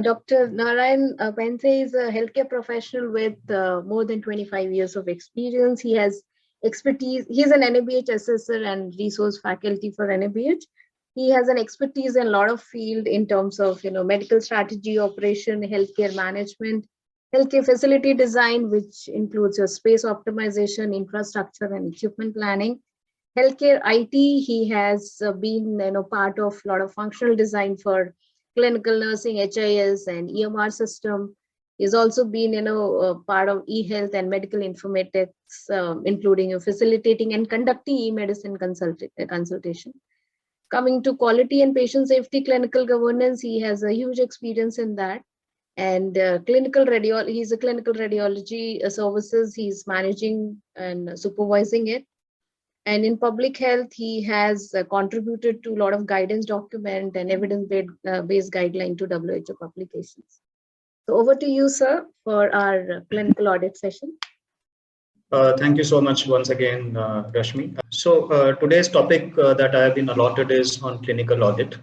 Dr. Narayan Pense is a healthcare professional with more than 25 years of experience. He has expertise. He's an NABH assessor and resource faculty for NABH. He has an expertise in a lot of field in terms of medical strategy, operation, healthcare management, healthcare facility design, which includes your space optimization, infrastructure, and equipment planning. Healthcare IT, he has been part of a lot of functional design for clinical nursing, HIS, and EMR system. He's also been part of e-health and medical informatics, including facilitating and conducting e-medicine consultation. Coming to quality and patient safety, clinical governance, he has a huge experience in that. And he's a clinical radiology services. He's managing and supervising it. And in public health, he has contributed to a lot of guidance document and evidence-based guideline to WHO publications. So over to you, sir, for our clinical audit session. Thank you so much once again, Rashmi. So today's topic that I have been allotted is on clinical audit.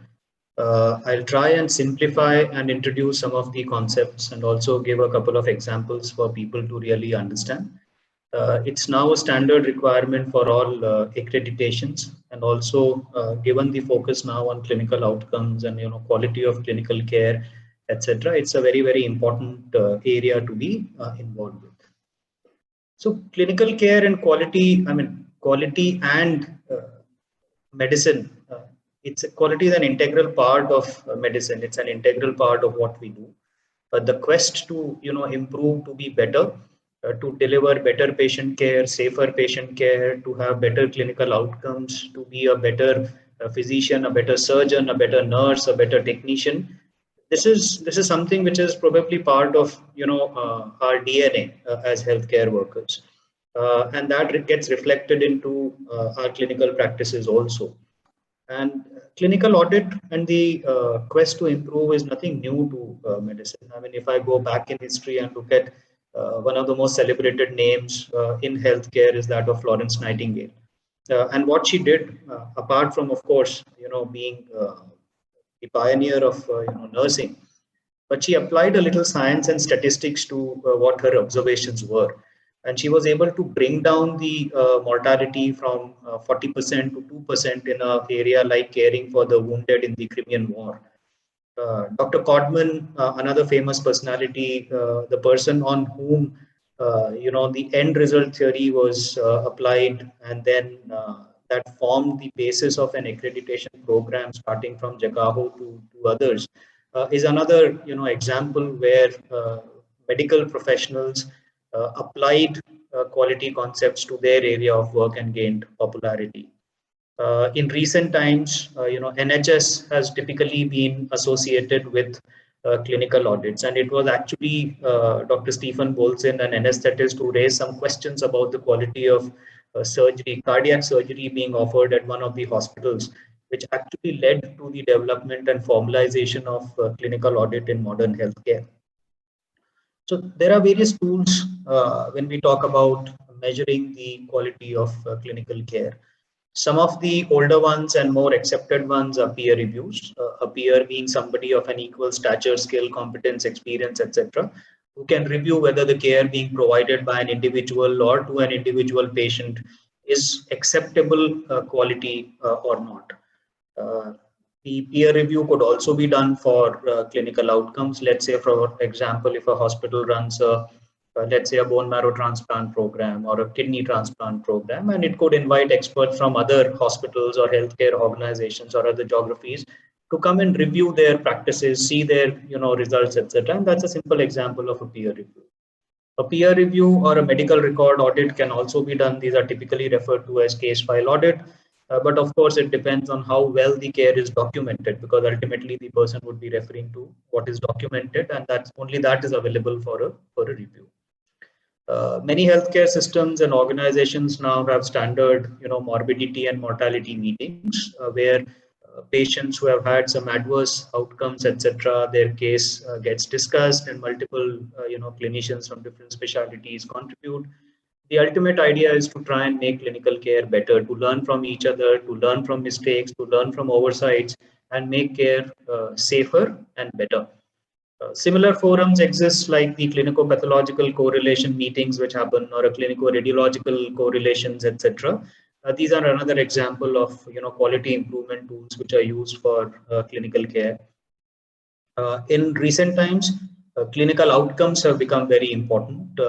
I'll try and simplify and introduce some of the concepts and also give a couple of examples for people to really understand. It's now a standard requirement for all accreditations, and also given the focus now on clinical outcomes and quality of clinical care, etc. It's a very, very important area to be involved with. So clinical care and quality, quality and medicine. Quality is an integral part of medicine. It's an integral part of what we do. But the quest to improve, to be better, to deliver better patient care, safer patient care, to have better clinical outcomes, to be a better physician, a better surgeon, a better nurse, a better technician. This is something which is probably part of our DNA as healthcare workers, and that gets reflected into our clinical practices also. And clinical audit and the quest to improve is nothing new to medicine. If I go back in history and look at one of the most celebrated names in healthcare is that of Florence Nightingale. And what she did, apart from, of course, being the pioneer of nursing, but she applied a little science and statistics to what her observations were. And she was able to bring down the mortality from 40% to 2% in an area like caring for the wounded in the Crimean War. Dr. Codman, another famous personality, the person on whom the end result theory was applied, and then that formed the basis of an accreditation program starting from Jagaho to others, is another example where medical professionals applied quality concepts to their area of work and gained popularity. In recent times, NHS has typically been associated with clinical audits, and it was actually Dr. Stephen Bolson, an anesthetist, who raised some questions about the quality of surgery, cardiac surgery being offered at one of the hospitals, which actually led to the development and formalization of clinical audit in modern healthcare. So there are various tools when we talk about measuring the quality of clinical care. Some of the older ones and more accepted ones are peer reviews. A peer being somebody of an equal stature, skill, competence, experience, etc., who can review whether the care being provided by an individual or to an individual patient is acceptable quality or not. The peer review could also be done for clinical outcomes. Let's say, for example, if a hospital runs let's say a bone marrow transplant program or a kidney transplant program, and it could invite experts from other hospitals or healthcare organizations or other geographies to come and review their practices, see their results, etc. And that's a simple example of a peer review. A peer review or a medical record audit can also be done. These are typically referred to as case file audit. But of course, it depends on how well the care is documented, because ultimately the person would be referring to what is documented, and that's only that is available for a review. Many healthcare systems and organizations now have standard, morbidity and mortality meetings where patients who have had some adverse outcomes, etc., their case gets discussed, and multiple, clinicians from different specialties contribute. The ultimate idea is to try and make clinical care better, to learn from each other, to learn from mistakes, to learn from oversights, and make care safer and better. Similar forums exist like the clinico-pathological correlation meetings which happen, or a clinico-radiological correlations, etc. These are another example of quality improvement tools which are used for clinical care. In recent times, clinical outcomes have become very important,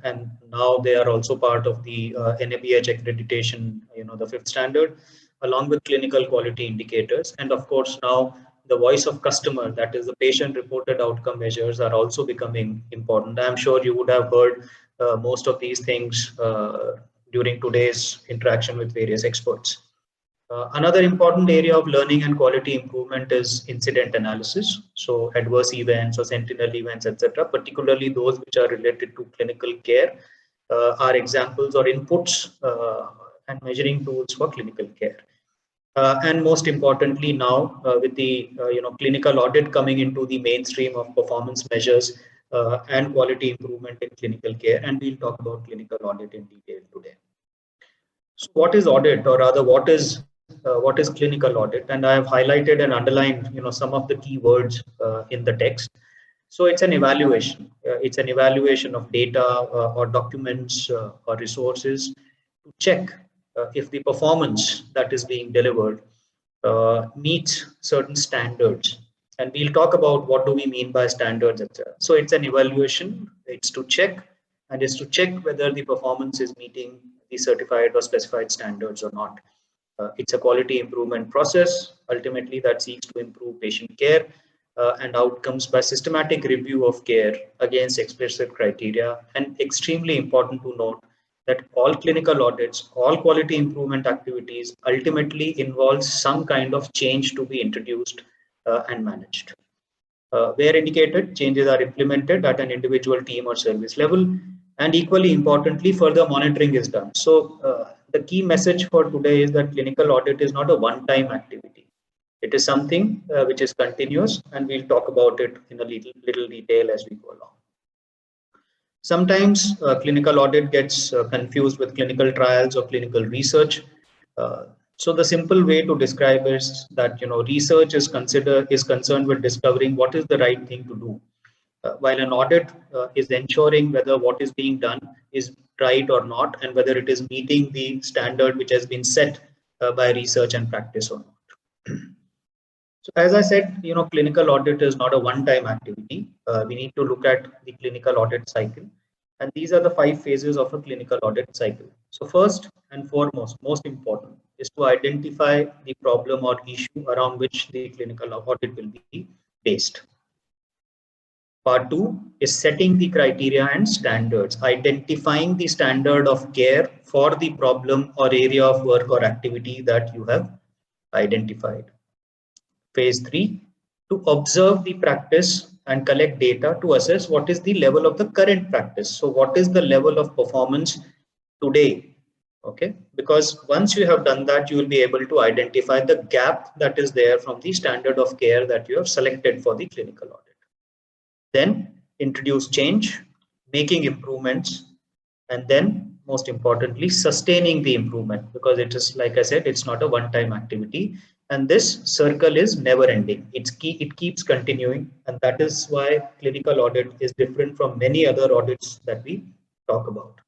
and now they are also part of the NABH accreditation, the fifth standard, along with clinical quality indicators. And of course, now the voice of customer, that is the patient reported outcome measures, are also becoming important. I'm sure you would have heard most of these things during today's interaction with various experts. Another important area of learning and quality improvement is incident analysis. So adverse events or sentinel events, etc., particularly those which are related to clinical care, are examples or inputs and measuring tools for clinical care. And most importantly, now with the clinical audit coming into the mainstream of performance measures and quality improvement in clinical care, and we'll talk about clinical audit in detail today. So what is audit, or rather what is clinical audit? And I have highlighted and underlined some of the key words in the text. So it's an evaluation. It's an evaluation of data or documents or resources to check if the performance that is being delivered meets certain standards. And we'll talk about what do we mean by standards, etc. So it's an evaluation. It's to check, and it's to check whether the performance is meeting the certified or specified standards or not. It's a quality improvement process, ultimately, that seeks to improve patient care and outcomes by systematic review of care against explicit criteria. And extremely important to note that all clinical audits, all quality improvement activities ultimately involve some kind of change to be introduced and managed. Where indicated, changes are implemented at an individual team or service level. And equally importantly, further monitoring is done. So the key message for today is that clinical audit is not a one-time activity. It is something which is continuous, and we'll talk about it in a little detail as we go along. Sometimes clinical audit gets confused with clinical trials or clinical research. So the simple way to describe is that research is concerned with discovering what is the right thing to do, while an audit is ensuring whether what is being done is right or not, and whether it is meeting the standard which has been set by research and practice or not. So as I said, clinical audit is not a one-time activity. We need to look at the clinical audit cycle. And these are the 5 phases of a clinical audit cycle. So first and foremost, most important, is to identify the problem or issue around which the clinical audit will be based. Part 2 is setting the criteria and standards, identifying the standard of care for the problem or area of work or activity that you have identified. Phase 3, to observe the practice and collect data to assess what is the level of the current practice. So what is the level of performance today? Okay, because once you have done that, you will be able to identify the gap that is there from the standard of care that you have selected for the clinical audit. Then introduce change, making improvements, and then most importantly, sustaining the improvement, because it is, like I said, it's not a one-time activity. And this circle is never ending. It keeps continuing. And that is why clinical audit is different from many other audits that we talk about.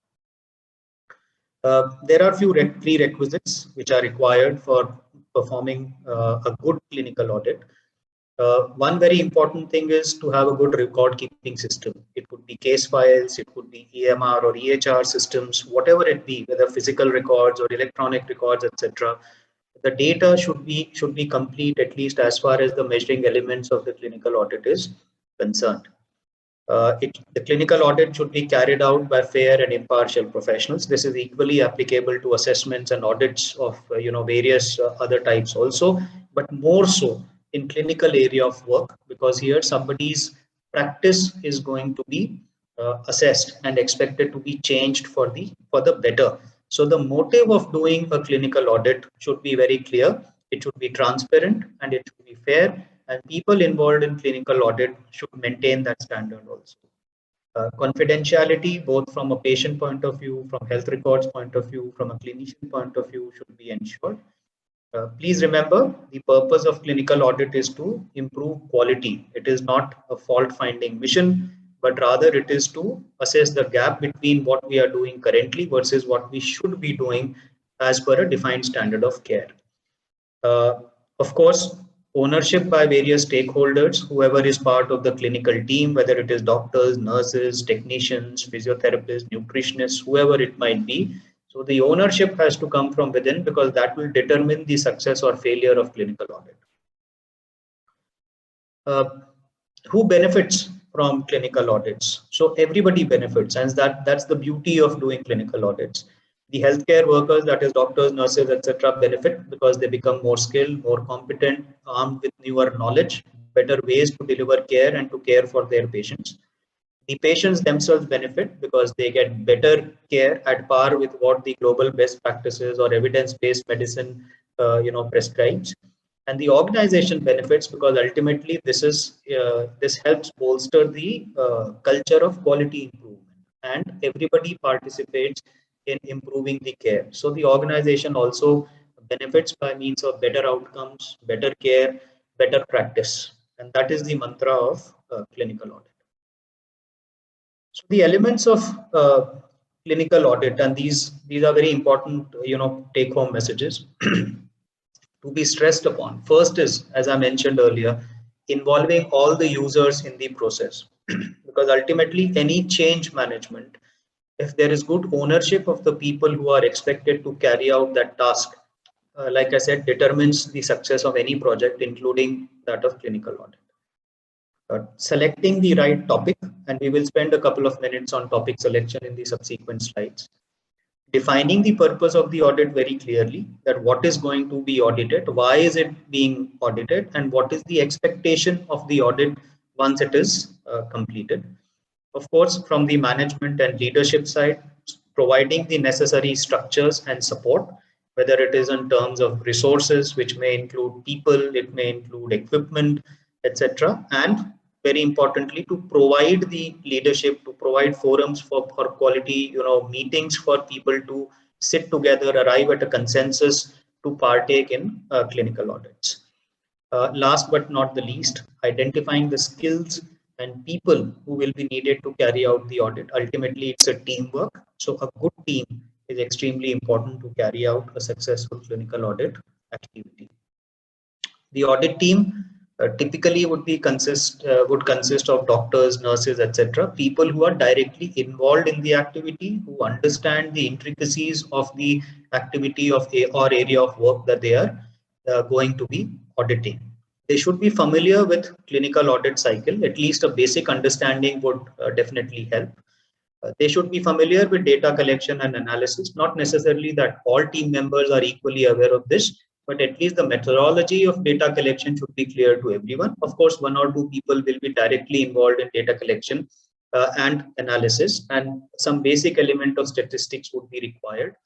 There are few prerequisites which are required for performing a good clinical audit. One very important thing is to have a good record keeping system. It could be case files, it could be EMR or EHR systems, whatever it be, whether physical records or electronic records, etc. The data should be complete, at least as far as the measuring elements of the clinical audit is concerned. The clinical audit should be carried out by fair and impartial professionals. This is equally applicable to assessments and audits of various other types also, but more so in clinical area of work, because here somebody's practice is going to be assessed and expected to be changed for the better. So the motive of doing a clinical audit should be very clear. It should be transparent and it should be fair. And people involved in clinical audit should maintain that standard also. Confidentiality, both from a patient point of view, from health records point of view, from a clinician point of view, should be ensured. Please remember, the purpose of clinical audit is to improve quality. It is not a fault-finding mission, but rather it is to assess the gap between what we are doing currently versus what we should be doing as per a defined standard of care. Uh, of course, ownership by various stakeholders, whoever is part of the clinical team, whether it is doctors, nurses, technicians, physiotherapists, nutritionists, whoever it might be. So the ownership has to come from within because that will determine the success or failure of clinical audit. Uh, who benefits from clinical audits? So everybody benefits, and that's the beauty of doing clinical audits. The healthcare workers, that is doctors, nurses, etc., benefit because they become more skilled, more competent, armed with newer knowledge, better ways to deliver care and to care for their patients. The patients themselves benefit because they get better care at par with what the global best practices or evidence-based medicine, prescribes. And the organization benefits because ultimately this helps bolster the culture of quality improvement, and everybody participates in improving the care. So the organization also benefits by means of better outcomes, better care, better practice, and that is the mantra of clinical audit. So the elements of clinical audit, and these are very important, take home messages to be stressed upon. First is, as I mentioned earlier, involving all the users in the process, because ultimately any change management, if there is good ownership of the people who are expected to carry out that task, like I said, determines the success of any project, including that of clinical audit. Selecting the right topic, and we will spend a couple of minutes on topic selection in the subsequent slides. Defining the purpose of the audit very clearly, that what is going to be audited, why is it being audited, and what is the expectation of the audit once it is completed. Of course, from the management and leadership side, providing the necessary structures and support, whether it is in terms of resources, which may include people, it may include equipment, etc. And very importantly, to provide the leadership, to provide forums for quality, meetings for people to sit together, arrive at a consensus to partake in clinical audits. Last but not the least, identifying the skills and people who will be needed to carry out the audit. Ultimately, it's a teamwork. So a good team is extremely important to carry out a successful clinical audit activity. The audit team typically would consist of doctors, nurses, etc. People who are directly involved in the activity, who understand the intricacies of the activity of or area of work that they are going to be auditing. They should be familiar with clinical audit cycle. At least a basic understanding would definitely help. They should be familiar with data collection and analysis. Not necessarily that all team members are equally aware of this, but at least the methodology of data collection should be clear to everyone. Of course, one or two people will be directly involved in data collection and analysis, and some basic element of statistics would be required.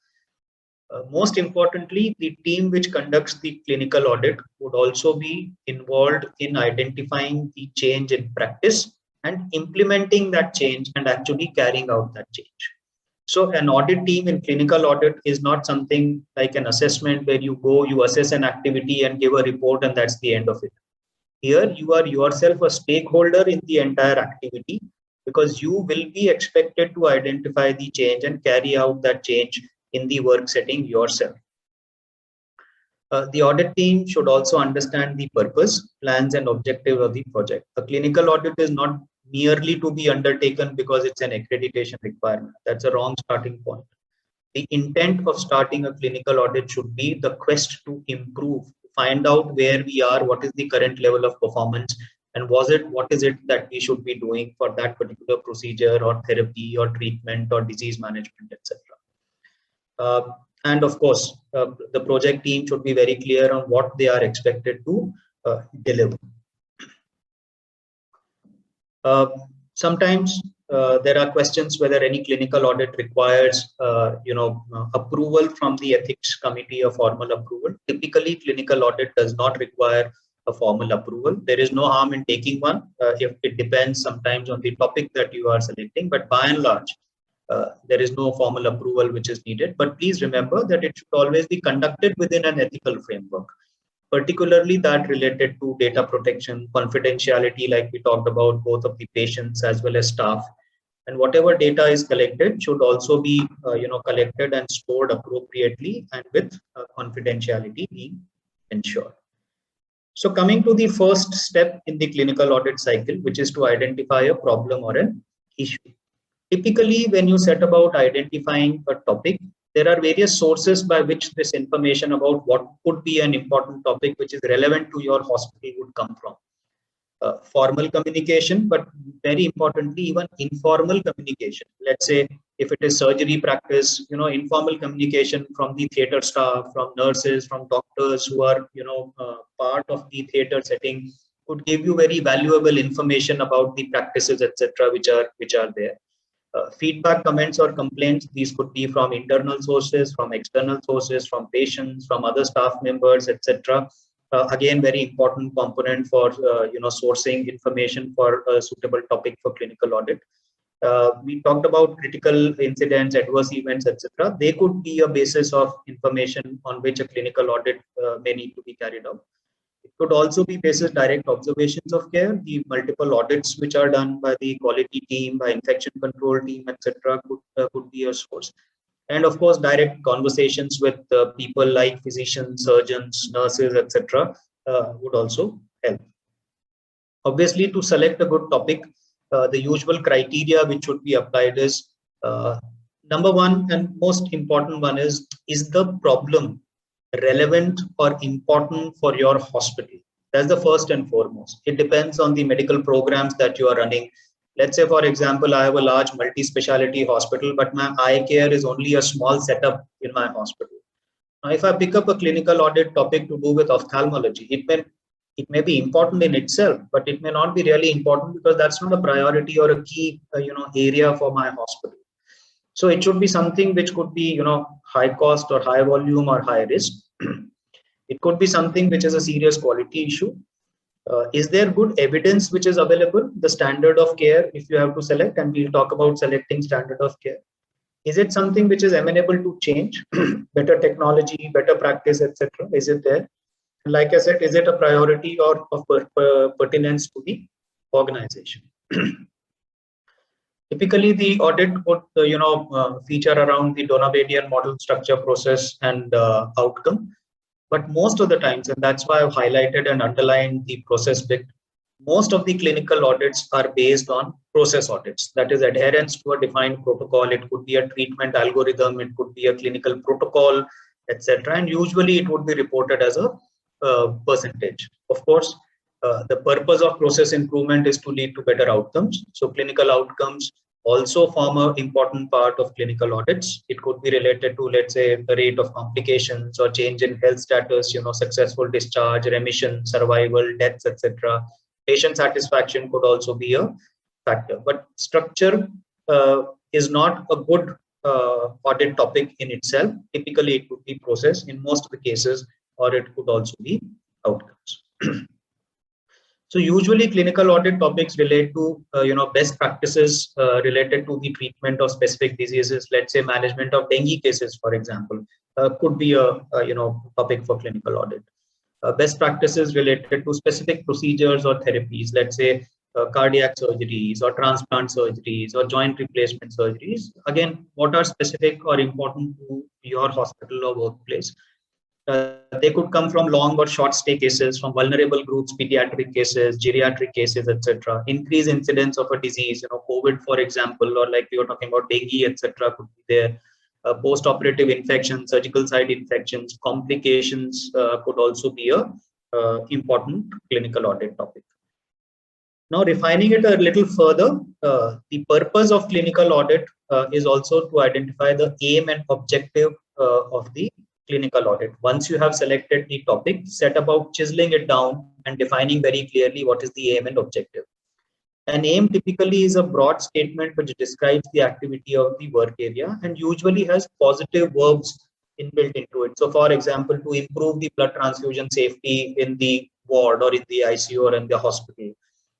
Most importantly, the team which conducts the clinical audit would also be involved in identifying the change in practice and implementing that change and actually carrying out that change. So an audit team in clinical audit is not something like an assessment where you go, you assess an activity and give a report and that's the end of it. Here you are yourself a stakeholder in the entire activity, because you will be expected to identify the change and carry out that change in the work setting yourself. The audit team should also understand the purpose, plans, and objectives of the project. A clinical audit is not merely to be undertaken because it's an accreditation requirement. That's a wrong starting point. The intent of starting a clinical audit should be the quest to improve, find out where we are, what is the current level of performance, and what is it that we should be doing for that particular procedure or therapy or treatment or disease management, etc. And of course, the project team should be very clear on what they are expected to deliver. Sometimes there are questions whether any clinical audit requires, approval from the ethics committee, or formal approval. Typically, clinical audit does not require a formal approval. There is no harm in taking one if it depends sometimes on the topic that you are selecting. But by and large, There is no formal approval which is needed, but please remember that it should always be conducted within an ethical framework, particularly that related to data protection, confidentiality, like we talked about, both of the patients as well as staff. And whatever data is collected should also be collected and stored appropriately and with confidentiality being ensured. So coming to the first step in the clinical audit cycle, which is to identify a problem or an issue. Typically, when you set about identifying a topic, there are various sources by which this information about what could be an important topic which is relevant to your hospital would come from. Formal communication, but very importantly, even informal communication. Let's say if it is surgery practice, informal communication from the theater staff, from nurses, from doctors who are, part of the theater setting, could give you very valuable information about the practices, etc., which are there. Feedback, comments, or complaints, these could be from internal sources, from external sources, from patients, from other staff members, etc. Again, very important component for sourcing information for a suitable topic for clinical audit. We talked about critical incidents, adverse events, etc. They could be a basis of information on which a clinical audit may need to be carried out. It could also be basis direct observations of care. The multiple audits which are done by the quality team, by infection control team, etc., could be a source. And of course, direct conversations with people like physicians, surgeons, nurses, etc., would also help. Obviously, to select a good topic, the usual criteria which should be applied is number one and most important one is the problem relevant or important for your hospital? That's the first and foremost. It depends on the medical programs that you are running. Let's say, for example, I have a large multi-speciality hospital, but my eye care is only a small setup in my hospital. Now, if I pick up a clinical audit topic to do with ophthalmology, it may be important in itself, but it may not be really important because that's not a priority or a key area for my hospital. So it should be something which could be, high cost or high volume or high risk. It could be something which is a serious quality issue. Is there good evidence which is available? The standard of care, if you have to select, and we'll talk about selecting standard of care. Is it something which is amenable to change, better technology, better practice, etc.? Is it there? And like I said, is it a priority or of pertinence to the organization? Typically, the audit would, feature around the Donabedian model, structure, process, and outcome. But most of the times, and that's why I've highlighted and underlined the process bit, most of the clinical audits are based on process audits. That is adherence to a defined protocol. It could be a treatment algorithm. It could be a clinical protocol, etc. And usually it would be reported as a percentage. Of course, the purpose of process improvement is to lead to better outcomes. So clinical outcomes also form an important part of clinical audits. It could be related to, let's say, the rate of complications or change in health status, successful discharge, remission, survival, deaths, etc. Patient satisfaction could also be a factor. But structure is not a good audit topic in itself. Typically, it would be process in most of the cases, or it could also be outcomes. So usually clinical audit topics relate to, best practices related to the treatment of specific diseases. Let's say management of dengue cases, for example, could be a topic for clinical audit. Best practices related to specific procedures or therapies. Let's say cardiac surgeries or transplant surgeries or joint replacement surgeries. Again, what are specific or important to your hospital or workplace? They could come from long or short stay cases, from vulnerable groups, pediatric cases, geriatric cases, etc. Increased incidence of a disease, COVID, for example, or like we were talking about dengue, etc. could be there. Post-operative infections, surgical site infections, complications could also be a important clinical audit topic. Now, refining it a little further, the purpose of clinical audit is also to identify the aim and objective of the clinical audit. Once you have selected the topic, set about chiseling it down and defining very clearly what is the aim and objective. An aim typically is a broad statement which describes the activity of the work area and usually has positive verbs inbuilt into it. So, for example, to improve the blood transfusion safety in the ward or in the ICU or in the hospital,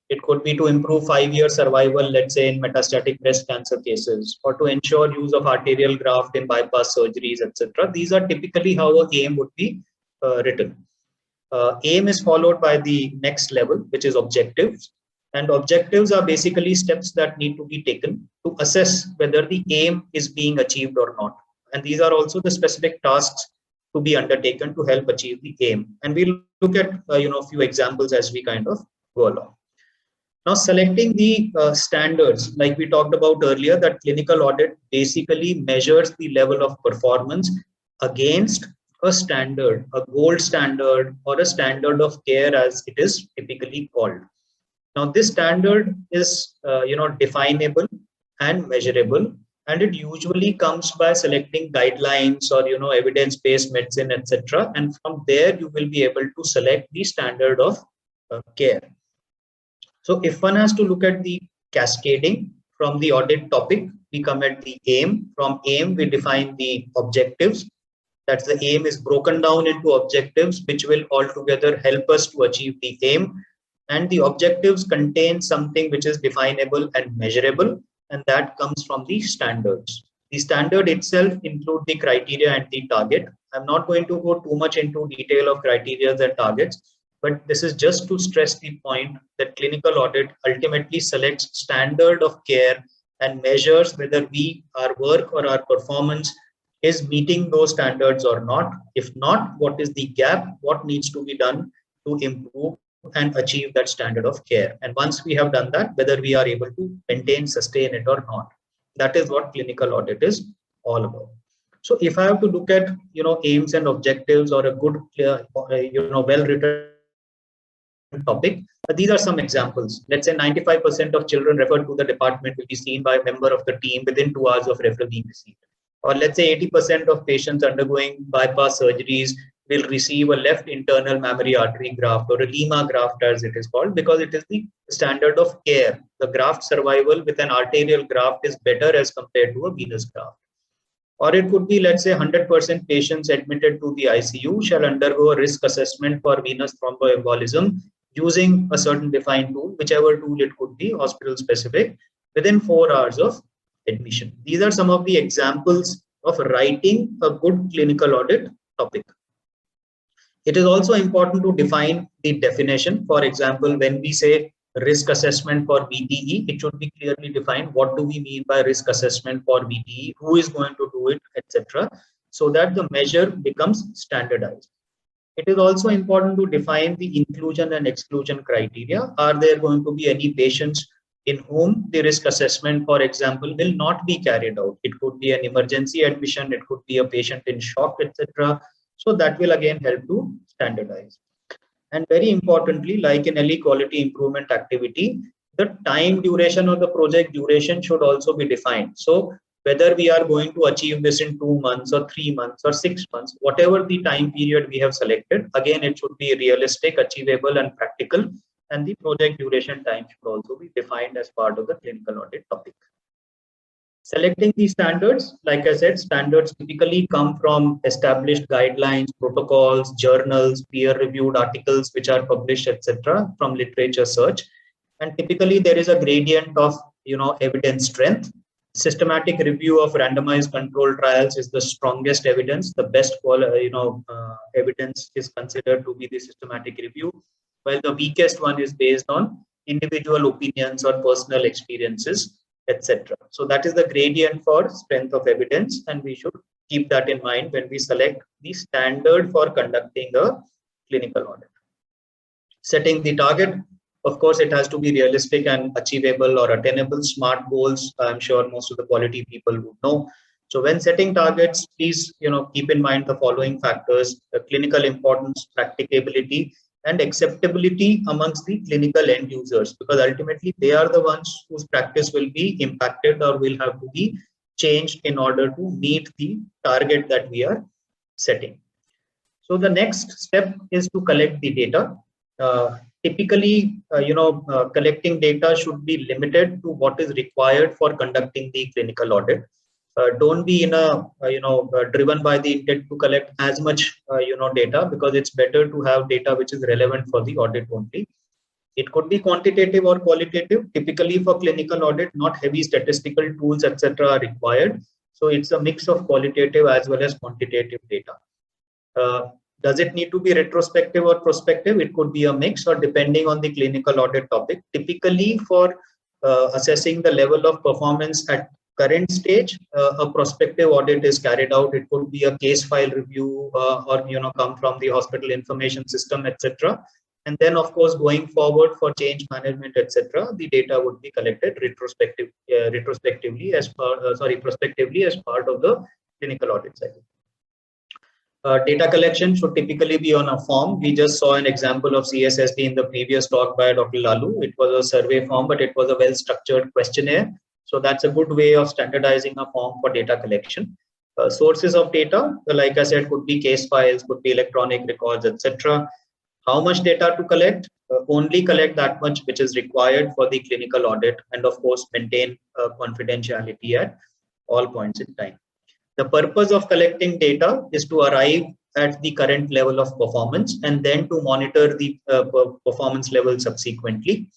It could be to improve 5-year survival, let's say in metastatic breast cancer cases, or to ensure use of arterial graft in bypass surgeries, etc. These are typically how a aim would be written. Aim is followed by the next level, which is objectives. And objectives are basically steps that need to be taken to assess whether the aim is being achieved or not. And these are also the specific tasks to be undertaken to help achieve the aim. And we'll look at a few examples as we kind of go along. Now, selecting the standards, like we talked about earlier, that clinical audit basically measures the level of performance against a standard, a gold standard, or a standard of care, as it is typically called. Now, this standard is, definable and measurable, and it usually comes by selecting guidelines or, evidence-based medicine, etc. And from there, you will be able to select the standard of care. So if one has to look at the cascading from the audit topic, we come at the aim. From aim, we define the objectives. That's the aim is broken down into objectives, which will altogether help us to achieve the aim. And the objectives contain something which is definable and measurable, and that comes from the standards. The standard itself include the criteria and the target. I'm not going to go too much into detail of criteria and targets, but this is just to stress the point that clinical audit ultimately selects standard of care and measures whether our work or our performance is meeting those standards or not. If not, what is the gap? What needs to be done to improve and achieve that standard of care? And once we have done that, whether we are able to maintain, sustain it or not. That is what clinical audit is all about. So if I have to look at, aims and objectives or a good, well-written topic, these are some examples. Let's say 95% of children referred to the department will be seen by a member of the team within 2 hours of referral being received. Or let's say 80% of patients undergoing bypass surgeries will receive a left internal mammary artery graft, or a Lima graft as it is called, because it is the standard of care. The graft survival with an arterial graft is better as compared to a venous graft. Or it could be, let's say 100% patients admitted to the ICU shall undergo a risk assessment for venous thromboembolism using a certain defined tool, whichever tool it could be, hospital specific, within 4 hours of admission. These are some of the examples of writing a good clinical audit topic. It is also important to define the definition. For example, when we say risk assessment for VTE, it should be clearly defined. What do we mean by risk assessment for VTE? Who is going to do it, etc., so that the measure becomes standardized. It is also important to define the inclusion and exclusion criteria. Are there going to be any patients in whom the risk assessment, for example, will not be carried out? It could be an emergency admission, it could be a patient in shock, etc. So that will again help to standardize. And very importantly, like in any quality improvement activity, the time duration or the project duration should also be defined. So whether we are going to achieve this in 2 months or 3 months or 6 months, whatever the time period we have selected, again, it should be realistic, achievable and practical. And the project duration time should also be defined as part of the clinical audit topic. Selecting these standards, like I said, standards typically come from established guidelines, protocols, journals, peer-reviewed articles which are published, etc., from literature search. And typically there is a gradient of, evidence strength. Systematic review of randomized controlled trials is the strongest evidence. The best evidence is considered to be the systematic review, while the weakest one is based on individual opinions or personal experiences, etc. So that is the gradient for strength of evidence, and we should keep that in mind when we select the standard for conducting a clinical audit. Setting the target, of course, it has to be realistic and achievable or attainable. SMART goals, I'm sure most of the quality people would know. So when setting targets, please keep in mind the following factors: the clinical importance, practicability, and acceptability amongst the clinical end users, because ultimately they are the ones whose practice will be impacted or will have to be changed in order to meet the target that we are setting. So the next step is to collect the data. Typically, collecting data should be limited to what is required for conducting the clinical audit. Don't be driven by the intent to collect as much data, because it's better to have data which is relevant for the audit only. It could be quantitative or qualitative. Typically for clinical audit, not heavy statistical tools, etc. are required. So it's a mix of qualitative as well as quantitative data. Does it need to be retrospective or prospective? It could be a mix, or depending on the clinical audit topic. Typically for assessing the level of performance at current stage, a prospective audit is carried out. It could be a case file review or come from the hospital information system, etc. And then, of course, going forward for change management, etc., the data would be collected prospectively as part of the clinical audit cycle. Data collection should typically be on a form. We just saw an example of CSSD in the previous talk by Dr. Lalu. It was a survey form, but it was a well-structured questionnaire. So that's a good way of standardizing a form for data collection. Sources of data, like I said, could be case files, could be electronic records, etc. How much data to collect? Only collect that much which is required for the clinical audit, and of course maintain confidentiality at all points in time. The purpose of collecting data is to arrive at the current level of performance and then to monitor the performance level subsequently.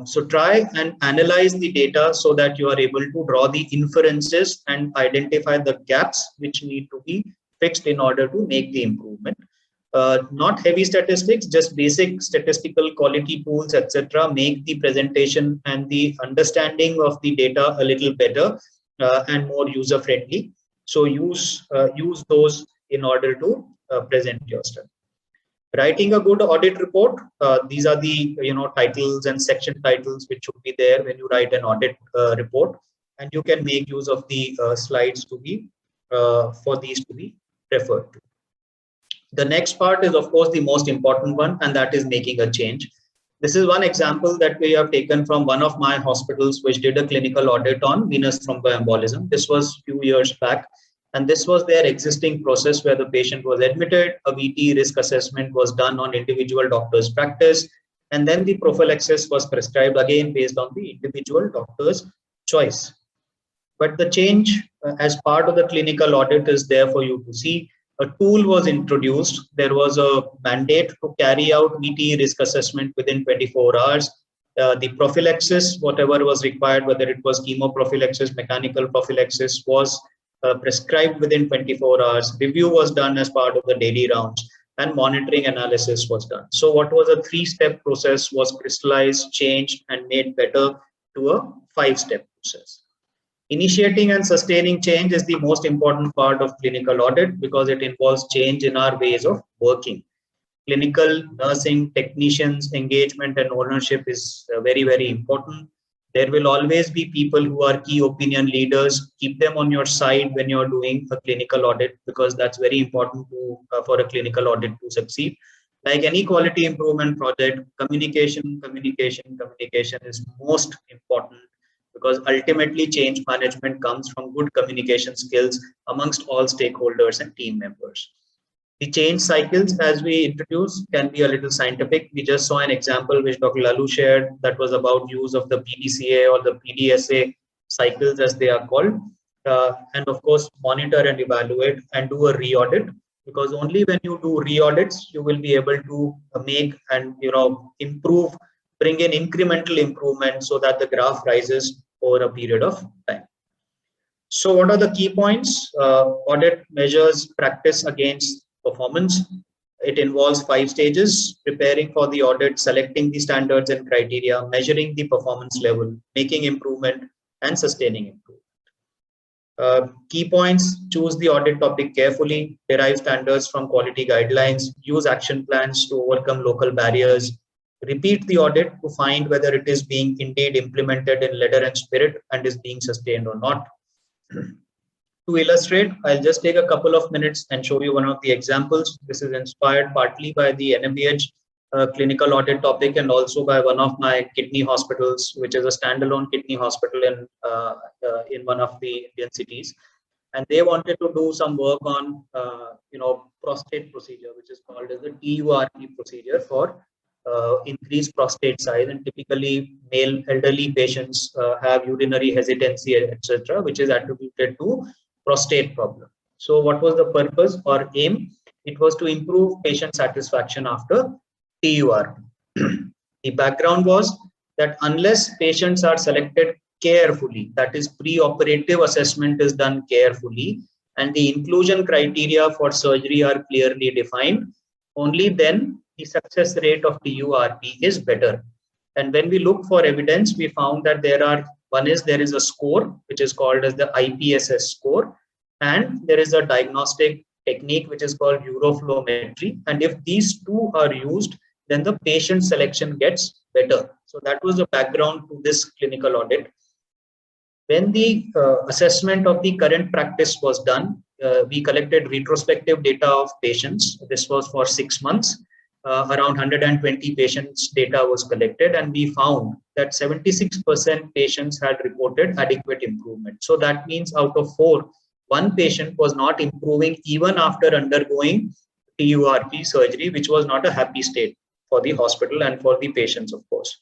So try and analyze the data so that you are able to draw the inferences and identify the gaps which need to be fixed in order to make the improvement. Not heavy statistics, just basic statistical quality tools, etc. make the presentation and the understanding of the data a little better and more user friendly. So use those in order to present your study. Writing a good audit report. These are the titles and section titles which should be there when you write an audit report, and you can make use of the slides to be for these to be referred to. The next part is, of course, the most important one, and that is making a change. This is one example that we have taken from one of my hospitals, which did a clinical audit on venous thromboembolism. This was a few years back, and this was their existing process where the patient was admitted, a VT risk assessment was done on individual doctor's practice, and then the prophylaxis was prescribed again based on the individual doctor's choice. But the change as part of the clinical audit is there for you to see. A tool was introduced. There was a mandate to carry out VT risk assessment within 24 hours. The prophylaxis, whatever was required, whether it was chemoprophylaxis, mechanical prophylaxis, was prescribed within 24 hours. Review was done as part of the daily rounds, and monitoring analysis was done. So what was a 3-step process was crystallized, changed, and made better to a 5-step process. Initiating and sustaining change is the most important part of clinical audit because it involves change in our ways of working. Clinical, nursing, technicians, engagement, and ownership is very, very important. There will always be people who are key opinion leaders. Keep them on your side when you're doing a clinical audit because that's very important for a clinical audit to succeed. Like any quality improvement project, communication is most important, because ultimately change management comes from good communication skills amongst all stakeholders and team members. The change cycles, as we introduce, can be a little scientific. We just saw an example which Dr. Lalu shared that was about use of the PDCA or the PDSA cycles as they are called. And of course, monitor and evaluate and do a re-audit, because only when you do re-audits, you will be able to make and improve, bring in incremental improvement so that the graph rises over a period of time. So what are the key points? Audit measures practice against performance. It involves 5 stages: preparing for the audit, selecting the standards and criteria, measuring the performance level, making improvement, and sustaining improvement. Key points: choose the audit topic carefully, derive standards from quality guidelines, use action plans to overcome local barriers, repeat the audit to find whether it is being indeed implemented in letter and spirit and is being sustained or not. To illustrate, I'll just take a couple of minutes and show you one of the examples. This is inspired partly by the NABH clinical audit topic and also by one of my kidney hospitals, which is a standalone kidney hospital in one of the Indian cities. And they wanted to do some work on prostate procedure, which is called as the TURP procedure for increased prostate size, and typically male elderly patients have urinary hesitancy, etc., which is attributed to prostate problem. So what was the purpose or aim? It was to improve patient satisfaction after TURP. The background was that unless patients are selected carefully, that is pre-operative assessment is done carefully, and the inclusion criteria for surgery are clearly defined, only then the success rate of TURP is better. And when we look for evidence, we found that there is a score which is called as the IPSS score, and there is a diagnostic technique which is called uroflowmetry. And if these two are used, then the patient selection gets better. So that was the background to this clinical audit. When the assessment of the current practice was done, we collected retrospective data of patients. This was for 6 months. Around 120 patients data was collected, and we found that 76% patients had reported adequate improvement. So that means out of 4, 1 patient was not improving even after undergoing TURP surgery, which was not a happy state for the hospital and for the patients, of course.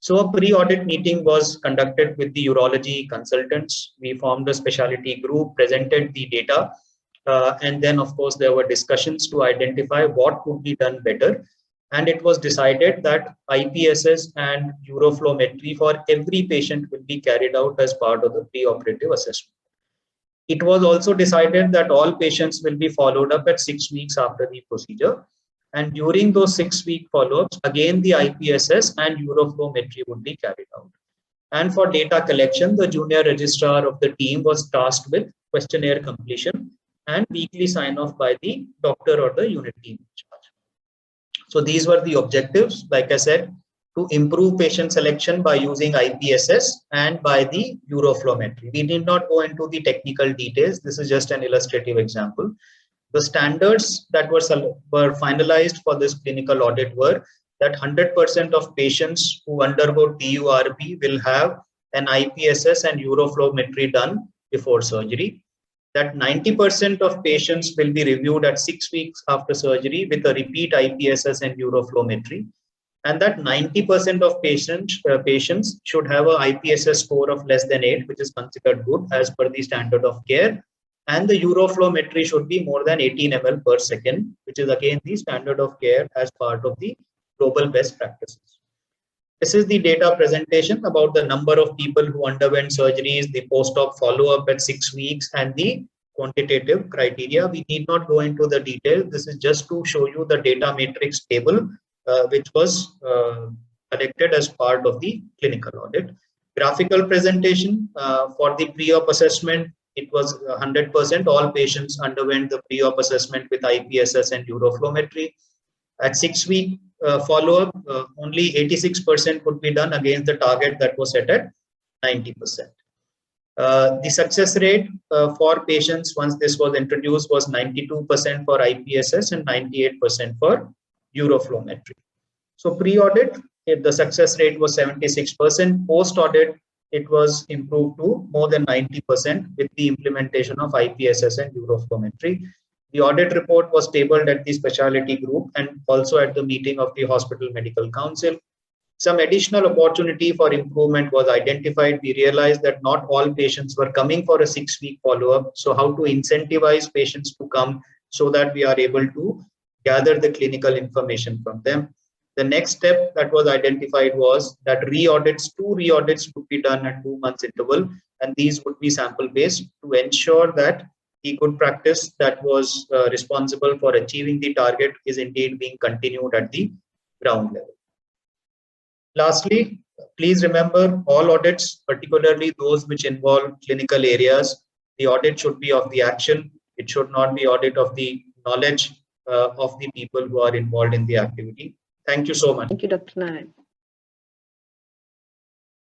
So a pre-audit meeting was conducted with the urology consultants. We formed a specialty group, presented the data, and then of course there were discussions to identify what could be done better. And it was decided that IPSS and uroflowmetry for every patient will be carried out as part of the pre-operative assessment. It was also decided that all patients will be followed up at 6 weeks after the procedure. And during those 6-week follow-ups, again, the IPSS and uroflowmetry would be carried out. And for data collection, the junior registrar of the team was tasked with questionnaire completion and weekly sign-off by the doctor or the unit team in charge. So these were the objectives, like I said, to improve patient selection by using IPSS and by the uroflowmetry. We need not go into the technical details. This is just an illustrative example. The standards that were finalized for this clinical audit were that 100% of patients who undergo TURP will have an IPSS and uroflowmetry done before surgery. That 90% of patients will be reviewed at 6 weeks after surgery with a repeat IPSS and uroflowmetry. And that 90% of patients should have a IPSS score of less than 8, which is considered good as per the standard of care. And the uroflowmetry should be more than 18 ml per second, which is again the standard of care as part of the global best practices. This is the data presentation about the number of people who underwent surgeries, the post-op follow-up at 6 weeks, and the quantitative criteria. We need not go into the detail. This is just to show you the data matrix table, which was collected as part of the clinical audit. Graphical presentation for the pre-op assessment. It was 100%. All patients underwent the pre-op assessment with IPSS and uroflowmetry. At 6-week follow-up, only 86% could be done against the target that was set at 90%. The success rate for patients once this was introduced was 92% for IPSS and 98% for uroflowmetry. So pre-audit, the success rate was 76%. Post-audit, it was improved to more than 90% with the implementation of IPSS and uroflowmetry. The audit report was tabled at the specialty group and also at the meeting of the Hospital Medical Council. Some additional opportunity for improvement was identified. We realized that not all patients were coming for a 6-week follow-up. So how to incentivize patients to come so that we are able to gather the clinical information from them. The next step that was identified was that two re-audits would be done at 2 months interval, and these would be sample-based to ensure that the good practice that was responsible for achieving the target is indeed being continued at the ground level. Lastly, please remember all audits, particularly those which involve clinical areas, the audit should be of the action. It should not be audit of the knowledge of the people who are involved in the activity. Thank you so much. Thank you, Dr. Narayan.